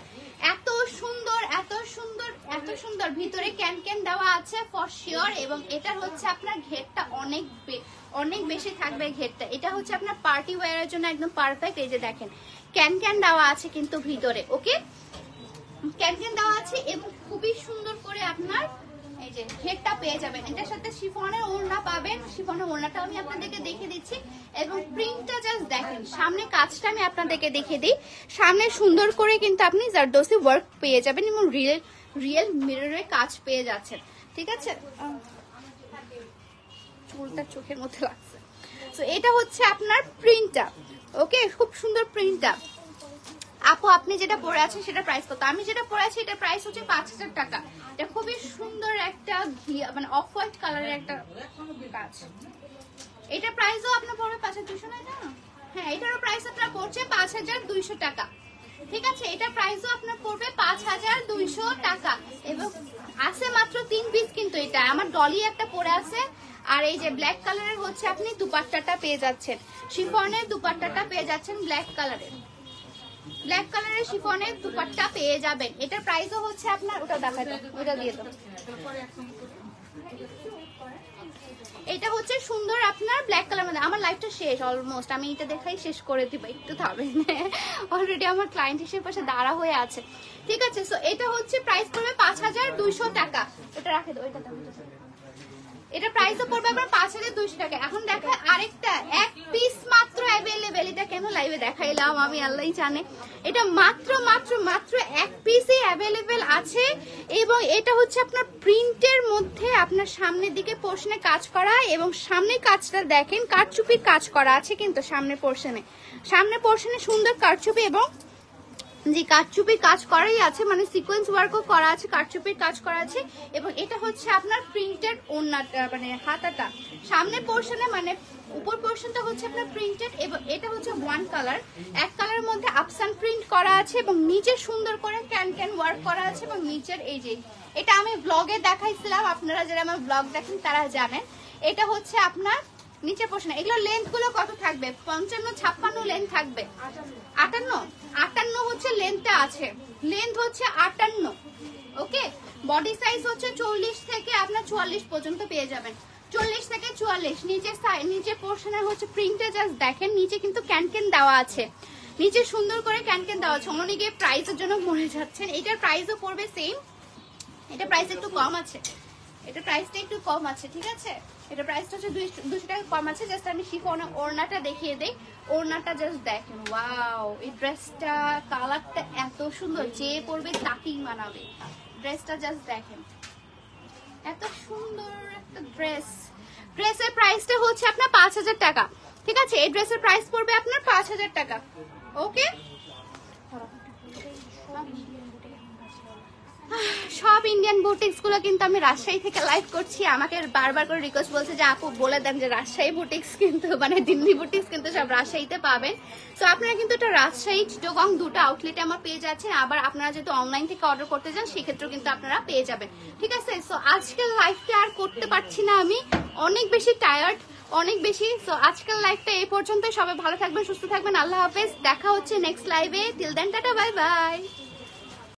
Speaker 1: এত সুন্দর এত সুন্দর এত সুন্দর, ভিতরে ক্যান দেওয়া আছে ফর শিওর। এবং এটার হচ্ছে আপনার ঘেরটা অনেক বেশি থাকবে ঘেরটা। এটা হচ্ছে আপনার পার্টি ওয়্যারের জন্য একদম পারফেক্ট। এই যে দেখেন ক্যান দেওয়া আছে কিন্তু ভিতরে, ওকে ক্যান দেওয়া আছে এবং খুবই সুন্দর করে আপনার এই যে ঘেরটা পেয়ে যাবেন। এটার সাথে শিফনের ওড়না পাবেন, শিফনের ওড়নাটা আমি আপনাদেরকে দেখিয়ে দিচ্ছি। এবং প্রিন্টটা জাস্ট দেখেন, সামনে কাজটা আমি আপনাদেরকে দেখিয়ে দিই। সামনে সুন্দর করে কিন্তু আপনি জারদোসি ওয়ার্ক পেয়ে যাবেন এবং রিয়েল মিররের কাজ পেয়ে যাচ্ছেন। ঠিক আছে, চুলটা চোখের মধ্যে লাগছে। তো এটা হচ্ছে আপনার প্রিন্টটা, ওকে খুব সুন্দর প্রিন্টটা। আপু আপনি যেটা পরে আছেন সেটা প্রাইস কত? আমি যেটা পরে আছি এটা প্রাইস হচ্ছে 5000 টাকা। এটা খুবই সুন্দর একটা মানে অফ হোয়াইট কালারের একটা কাজ। এটা প্রাইসও আপনার পড়বে 5200 না? হ্যাঁ এটারও প্রাইস আপনার পড়ছে 5200 টাকা। ঠিক আছে, এটা প্রাইসও আপনার পড়বে 5200 টাকা। এবং আছে মাত্র 3 পিস কিন্তু। এটা আমার ডলি একটা পরে আছে। আর এই যে ব্ল্যাক কালারের হচ্ছে আপনি দুপাট্টাটা পেয়ে যাচ্ছেন, শিফনের দুপাট্টাটা পেয়ে যাচ্ছেন ব্ল্যাক কালারের। ব্ল্যাক কালারের শিফনের দুপাট্টা পেয়ে যাবেন। এটার প্রাইসও হচ্ছে আপনার, ওটা দেখাতো, ওটা দিয়ে দাও। এটা হচ্ছে সুন্দর আপনার ব্ল্যাক কালার মধ্যে। আমার লাইফটা শেষ অলমোস্ট, আমি এটা দেখাই শেষ করে দিব, একটু থাকবেন। অলরেডি আমার ক্লায়েন্ট হিসেবে পাশে দাঁড়া হয়ে আছে। ঠিক আছে, সো এটা হচ্ছে প্রাইস পড়বে 5200 টাকা। এটা রাখে দাও, এটা দাও। এটা প্রাইসও পড়বে আপনার 5200 টাকা। এখন দেখা আরেকটা এক পিস মাত্র অ্যাভেলেবেল। এটা কেন লাইভে দেখাইলাম আমি আল্লাহই জানে। এটা মাত্র এক পিসই অ্যাভেলেবেল আছে। এবং এটা হচ্ছে আপনার প্রিন্টের মধ্যে আপনার সামনের দিকে পোর্শনে কাজ করা এবং সামনের কাজটা দেখেন কারচুপির কাজ করা আছে কিন্তু সামনের পোর্শনে সুন্দর কারচুপি এবং যে কারচুপির কাজ করাই আছে, মানে সিকোয়েন্স ওয়ার্কও করা আছে, কারচুপির কাজ করা আছে। এবং এটা হচ্ছে আপনার প্রিন্টেড ওড়নাটা, মানে হাতাটা সামনের পোর্শনে, মানে উপর পোর্শনটা হচ্ছে আপনার প্রিন্টেড। এবং এটা হচ্ছে ওয়ান কালার, এক কালারের মধ্যে আপসান প্রিন্ট করা আছে এবং নিচে সুন্দর করে ক্যান ওয়ার্ক করা আছে। এবং নিচের এই যে এটা আমি ব্লগে দেখাইছিলাম, আপনারা যারা আমার ব্লগ দেখেন তারা জানেন। এটা হচ্ছে আপনার নিচে পোর্শন। এগুলো লেন্থ গুলো কত থাকবে? 55-56 লেন্থ থাকবে। 58 হচ্ছে লেন্থটা আছে, লেন্থ হচ্ছে 58। ওকে, বডি সাইজ হচ্ছে 40 থেকে আপনার 44 পর্যন্ত পেয়ে যাবেন। 40 থেকে 44। নিচে পোর্শনের হচ্ছে প্রিন্টটা জাস্ট দেখেন, নিচে কিন্তু ক্যান দেওয়া আছে, নিচে সুন্দর করে ক্যান দেওয়া আছে। অনেকে প্রাইসের জন্য মরে যাচ্ছেন, এটার প্রাইসও পড়বে সেম। এটা প্রাইস একটু কম আছে, এটা প্রাইসটা একটু কম আছে। ঠিক আছে, এটা প্রাইসটা হচ্ছে 200 টাকা কম আছে। জাস্ট আমি শিফন ওড়নাটা দেখিয়ে দেই। ওড়নাটা জাস্ট দেখেন, ওয়াও এই ড্রেসটা কালারটা এত সুন্দর, যে পরবে তাকেই মানাবে। ড্রেসটা জাস্ট দেখেন, এত সুন্দর একটা ড্রেসের প্রাইসটা হচ্ছে আপনার 5000 টাকা। ঠিক আছে, এই ড্রেসের প্রাইস পড়বে আপনার 5000 টাকা। ওকে, সব ইন্ডিয়ান বুটিক্স গুলো কিন্তু আমি রাজশাহী থেকে লাইভ করছি। আমাকে বারবার করে রিকোয়েস্ট বলছে যে আপু বলে দেন যে রাজশাহী বুটিক্স কিন্তু, মানে দিল্লি বুটিক্স কিন্তু সব রাজশাহীতে পাবেন। তো আপনারা কিন্তু এটা রাজশাহী চিটাগং দুটো আউটলেটে আমার পেয়ে যাচ্ছেন। আবার আপনারা যদি অনলাইন থেকে অর্ডার করতে চান সেক্ষেত্রেও কিন্তু আপনারা পেয়ে যাবেন। ঠিক আছে, সো আজকের লাইভটা আর করতে পারছি না, আমি অনেক বেশি টায়ার্ড, অনেক বেশি। সো আজকের লাইভটা এই পর্যন্ত। সবাই ভালো থাকবেন, সুস্থ থাকবেন, আল্লাহ হাফেজ। দেখা হচ্ছে নেক্সট লাইভে। Till then tata, bye by.